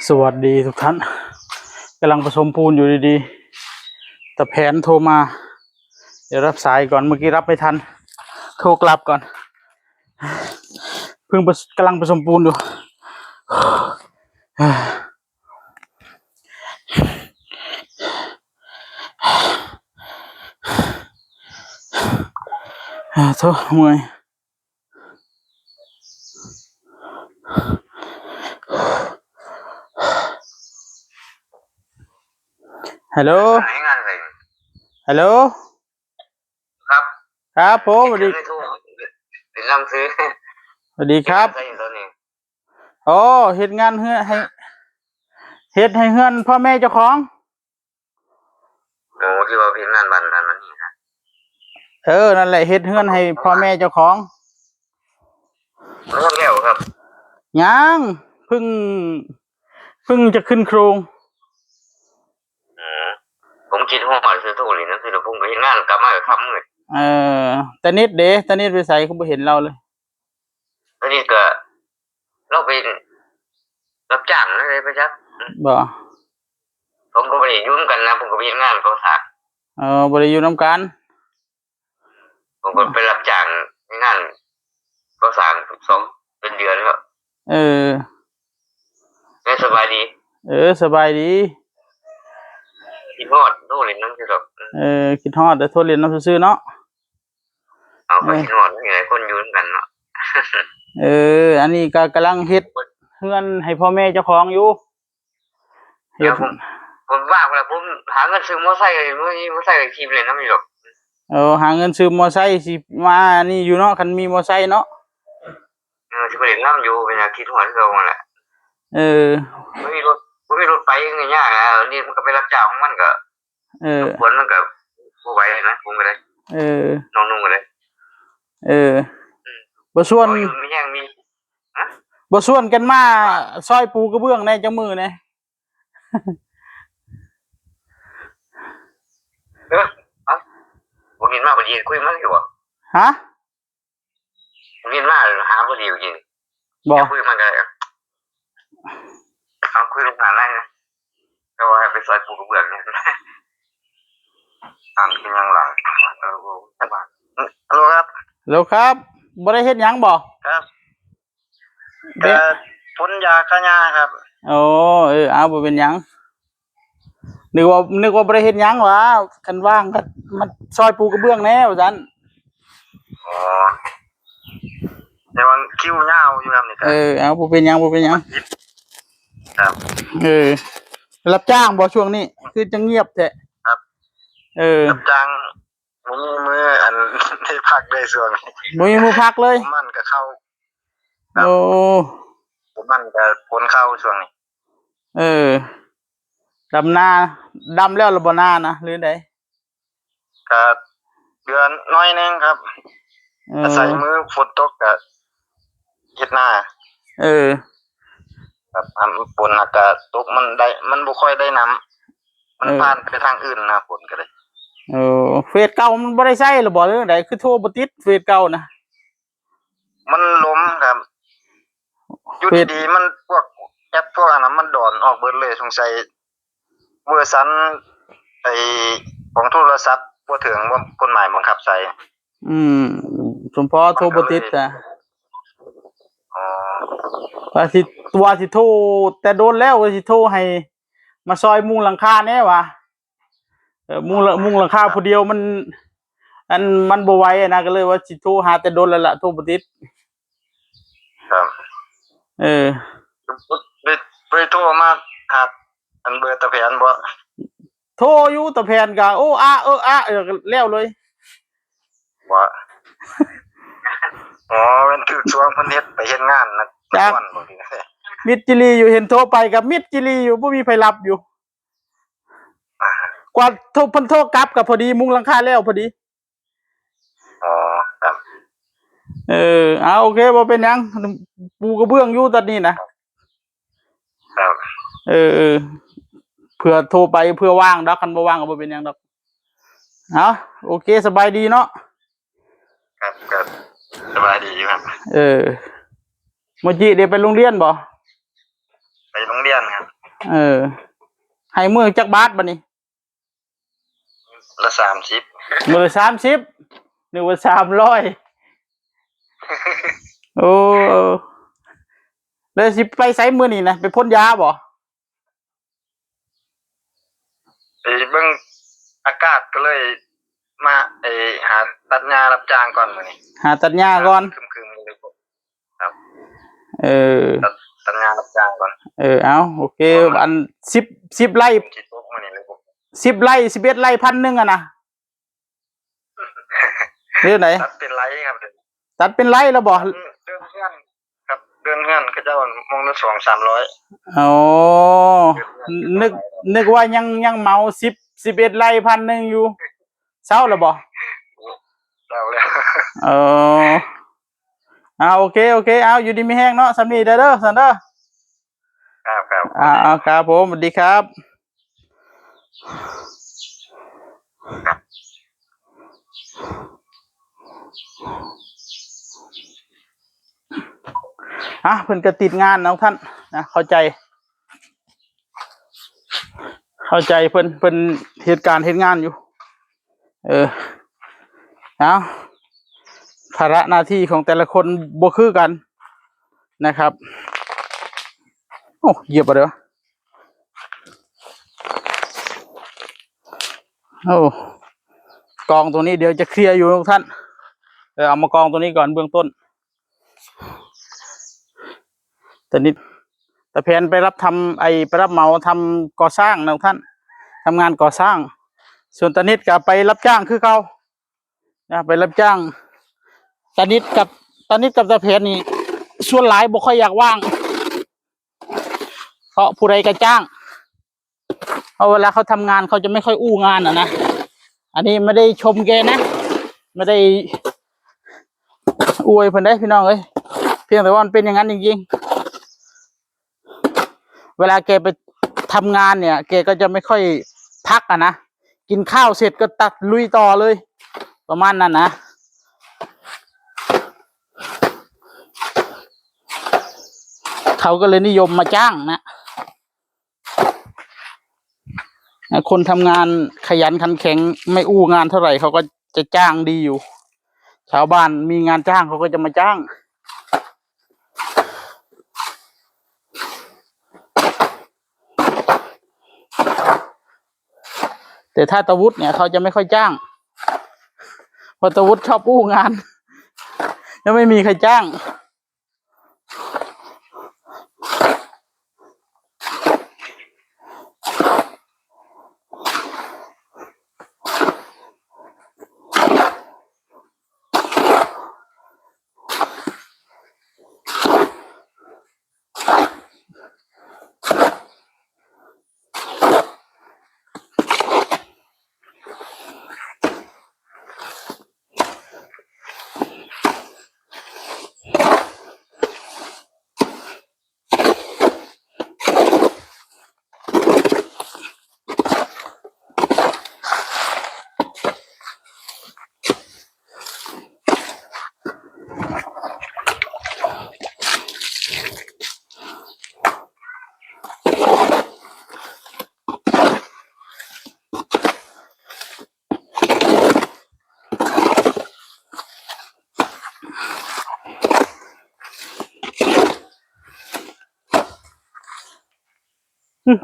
สวัสดีทุกท่านกำลังผสมปูนอยู่ดีๆแต่แผนโทรมาเดี๋ยวรับสายก่อนเมื่อกี้รับไม่ทันโทรกลับก่อนเพิ่งกำลังผสมปูนอยู่โทษเมื่อยฮัลโหลฮัลโหลครับครับผมสวัสดีเป็นลำซื้อสวัสดีครับโอ้เฮ็ดงานให้เฮ็ดให้เฮือนพ่อแม่เจ้าของโอ้ที่ว่าเป็นงานบ้านนั้นมันนี่ฮะนั่นแหละเฮ็ดเฮือนให้พ่อแม่เจ้าของรู้แล้วครับยังเพิ่งจะขึ้นโครงผมคิดว่าหมายซื้อตู้นี่นั่นคือผมไปเห็นงานกลับมากับคำเลยแต่นิดไปใส่เขาไม่เห็นเราเลยตอนนี้ก็เราไปรับจ้างอะไรไปจักบ่ผมก็ไปยุ่งกันนะผมก็ไปเห็นงานก่อสร้างบริยูน้ำกันผมก็ไปรับจ้างงานก่อสร้าง2 เป็นเดือนแล้วไม่สบายดีสบายดีคิดฮอดตู้นี่นั่นคือแบบคิดฮอดแต่โทษเรียนน้ำซื่อเนาะเอาไปคิดฮอดมีหลายคนอยู่ด้วยกันเนาะอันนี้ก็กำลังเฮ็ดเฮือนให้พ่อแม่เจ้าของอยู่เฮ็ดผมว่างแล้วผมหาเงินซื้อมอไซค์เลยมอไซค์ขี่ไปเลยนะมีหรอกหาเงินซื้อมอไซค์สิมานี่อยู่เนาะคันมีมอไซค์เนาะสิไปเล่นน้ำอยู่เป็นคิดฮอดเราแหละไม่มีรถไปง่ายๆนะนี่มันก็ไปรับจ้างของมันก็ควรมันก็บ่ไหวนะผมก็ได้น้องนุ่งก็ได้บ่ส่วนบ่ส่วนกันมาซอยปูกระเบื้องในจังมือแน่ผมกินมาบ่ดีคุยมาอยู่บ่ฮะผมกินมาหาบ่ดีจริงบ่คุยมันก็เอาคุยลงหาได้นะก็ว่าไปซอยปูกระเบื้องเนี่ยตามกินยังหลังฮัลโหลครับแล้วครับบ่ได้เฮ็ดหยังบ่ครับพ่นยาฆ่าหญ้าครับเอาบ่เป็นหยังนึกว่าบ่ได้เฮ็ดหยังหว่าคันว่างก็มันซอยปูกระเบื้องแน่ว่าซั่นแต่ว่าคิวยาวอยู่ครับนี่เอาบ่เป็นหยังครับรับจ้างบ่ช่วงนี้คือจะเงียบแท้ครับรับจ้างมีมืออันได้พักได้ส่วนมีมือพักเลยมันก็เข้ามันก็พ้นเข้าช่วงนี้ดำนาดำแล้วหรือบ่นานะหรือไดก็เดือนน้อยนึงครับอาศัยมือฝนตกก็เฮ็ดนาครับฝนก็ตกมันบ่ค่อยได้น้ำมันผ่านไปทางอื่นนะฝนก็เลยเฟซเก่ามันบ่ได้ใช้หรือบ่หรือไดคือโทรบ่ติดเฟซเก่านะมันล้มครับอยู่ดีๆมันพวกแอปพวกอันนั้นมันดอนออกเบิดเลยสงสัยเวอร์ชันของโทรศัพท์บ่ถึงว่ากฎหมายบังคับใช้สมพอโทรบ่ติดจ้ะว่าสิโทรแต่โดนแล้วว่าสิโทรให้มาซอยมุงหลังคาแน่ว่ะมุงหลังคาผู้เดียวมันบ่ไหวนะก็เลยว่าสิโทรหาแต่โดนแล้วล่ะโทรบ่ติดครับไปโทรมาหาอันเบอร์ตะแผนบ่โทรอยู่ตะแผนก็แล้วเลยบ่มันคือช่วงเพิ่นเฮ็ดไปเฮ็ดงานนะก่อนบ่ทีนะมิดจิลีอยู่เห็นโทรไปกับมิดจิลีอยู่บ่มีไผรับอยู่กว่าเพิ่นโทรกลับก็พอดีมุงหลังคาแล้วพอดีครับโอเคบ่เป็นหยังปูกระเบื้องอยู่ตอนนี้นะครับเผื่อโทรไปเพื่อว่างดอกคันบ่ว่างก็บ่เป็นหยังดอกโอเคสบายดีเนาะครับสบายดีอยู่ครับเมื่อกี้ได้ไปโรงเรียนบ่ไปโรงเรียนครับ เออให้มือจักบาทบัดนี้ ละ30มือ30นึกว่า300โอ้แล้วสิไปไสมื้อนี้นะไปพ่นยาบ่ ไปเบิ่งอากาศก็เลยมาหาตัดหญ้ารับจ้างก่อนมื้อนี้ หาตัดหญ้าก่อน ครึมๆเลยครับ เออ ตัดหญ้ารับจ้างก่อน เอาโอเคอัน10ไร่ สิตกมื้อนี้เลยผม 10ไร่11ไร่1,000อะนะเรื่องไหน ตัดเป็นไรครับ ตัดเป็นไร่แล้วบ่ เดือนเฮือนครับเดือนเฮือนเขาเจ้ามองละ200-300 อ๋อนึกว่ายังเมา11ไร่1,000อยู่เศร้าแล้วบ่ แล้วแล้ว เออโอเคเอาอยู่ดีมีแห้งเนาะสำนีเด้อสันเด้อ ครับ ครับผมสวัสดีครับเพิ่นก็ติดงานน้องท่านนะเข้าใจเพิ่นเหตุการณ์เหตุงานอยู่เอาภาระหน้าที่ของแต่ละคนบ่คือกันนะครับโอ้เหยียบอะไรวะโอ้กองตัวนี้เดี๋ยวจะเคลียร์อยู่ทุกท่านเอามากองตัวนี้ก่อนเบื้องต้นแต่แผนไปรับทำไปรับเหมาทำก่อสร้างนะทุกท่านทำงานก่อสร้างส่วนตานิดก็ไปรับจ้างคือเขาไปรับจ้างตานิดกับตาแผนนี่ส่วนหลายบ่ค่อยอยากว่างเพราะผู้ใดก็จ้างเพราะเวลาเขาทำงานเขาจะไม่ค่อยอู้งานนะอันนี้ไม่ได้ชมแกนะไม่ได้อวยเพิ่นได้พี่น้องเอ้ยเพียงแต่ว่ามันเป็นอย่างนั้นจริงๆเวลาแกไปทำงานเนี่ยแกก็จะไม่ค่อยพักนะกินข้าวเสร็จก็ตัดลุยต่อเลยประมาณนั้นนะเขาก็เลยนิยมมาจ้างนะคนทำงานขยันขันแข็งไม่อู้งานเท่าไหร่เขาก็จะจ้างดีอยู่ชาวบ้านมีงานจ้างเขาก็จะมาจ้างแต่ถ้าตะวุฒิเนี่ยเขาจะไม่ค่อยจ้างเพราะตะวุฒิชอบอู้งานแล้วไม่มีใครจ้าง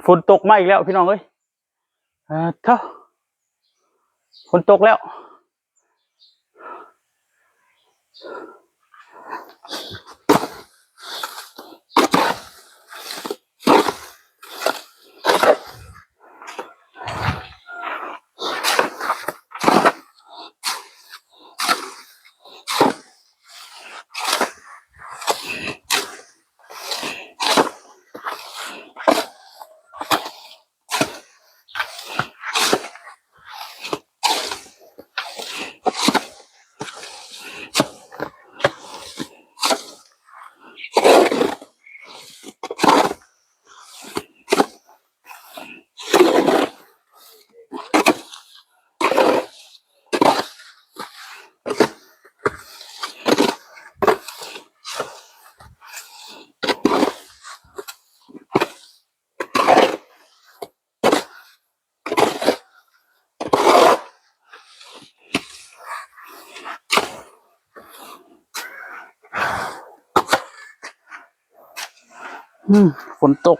ฝนตกมาอีกแล้วพี่น้องเอ้ยฝนตกแล้ว ฝนตก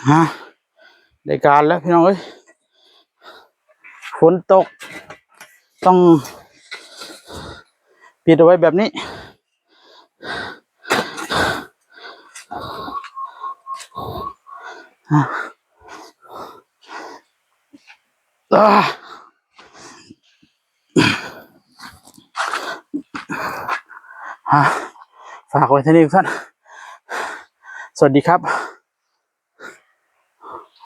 ฮะได้การแล้วพี่น้องเอ้ยฝนตกต้องปิดเอาไว้แบบนี้ฝากไว้ที่นี่ทุกท่านสวัสดีครับ